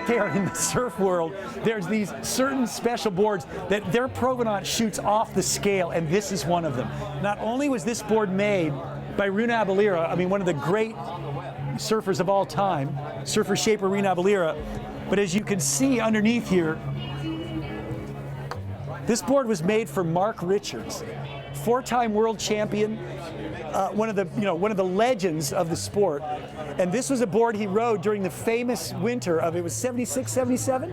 out there in the surf world, there's these certain special boards that their provenance shoots off the scale, and this is one of them. Not only was this board made by Reno Avalira, I mean, one of the great surfers of all time, surfer shaper Reno Avalira, but as you can see underneath here, this board was made for Mark Richards, four-time world champion, one of the legends of the sport. And this was a board he rode during the famous winter of, it was 76, 77?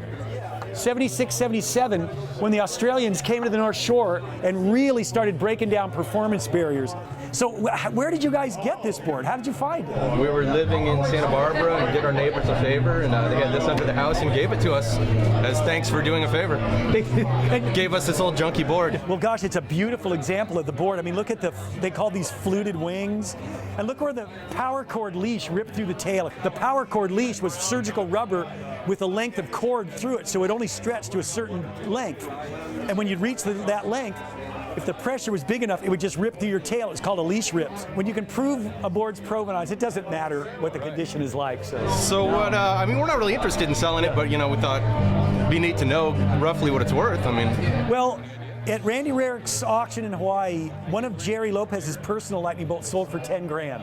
76, 77, when the Australians came to the North Shore and really started breaking down performance barriers. So where did you guys get this board? How did you find it? We were living in Santa Barbara and did our neighbors a favor, and they had this under the house and gave it to us as thanks for doing a favor. Gave us this old junky board. Well, gosh, it's a beautiful example of the board. I mean, look at they call these fluted wings. And look where the power cord leash ripped through the tail. The power cord leash was surgical rubber with a length of cord through it, so it only stretched to a certain length. And when you'd reach that length, if the pressure was big enough, it would just rip through your tail. It's called a leash rip. When you can prove a board's provenance, it doesn't matter what the condition is like. So what? I mean, we're not really interested in selling it, but we thought it'd be neat to know roughly what it's worth. I mean, well, at Randy Rarick's auction in Hawaii, one of Jerry Lopez's personal lightning bolts sold for 10 grand.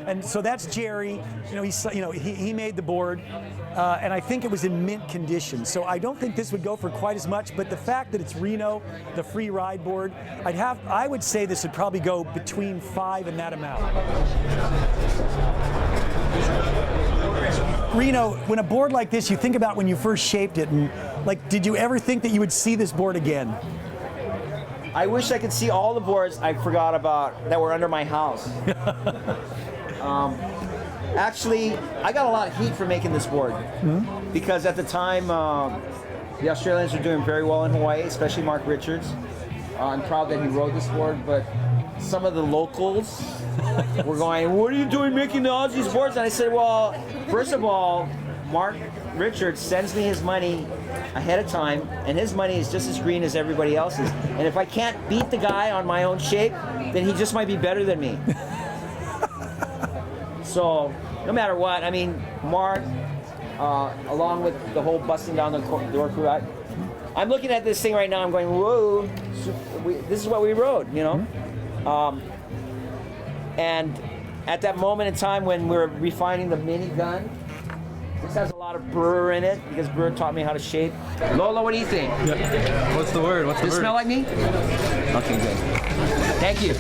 And so that's Jerry. He made the board, and I think it was in mint condition. So I don't think this would go for quite as much. But the fact that it's Reno, the free ride board, I would say this would probably go between 5 and that amount. Reno, when a board like this, you think about when you first shaped it, and did you ever think that you would see this board again? I wish I could see all the boards I forgot about that were under my house. Actually, I got a lot of heat for making this board because at the time the Australians were doing very well in Hawaii, especially Mark Richards. I'm proud that he rode this board, but some of the locals were going, "What are you doing making the Aussies boards?" And I said, well, first of all, Mark Richards sends me his money ahead of time, and his money is just as green as everybody else's. And if I can't beat the guy on my own shape, then he just might be better than me. So, no matter what, I mean, Mark, along with the whole busting down the door crew, I'm looking at this thing right now, I'm going, whoa, this is what we rode, and at that moment in time when we were refining the minigun, this has a lot of Brewer in it because Brewer taught me how to shape. Lola, what do you think? What's the word? Does it smell like me? Okay, good. Thank you.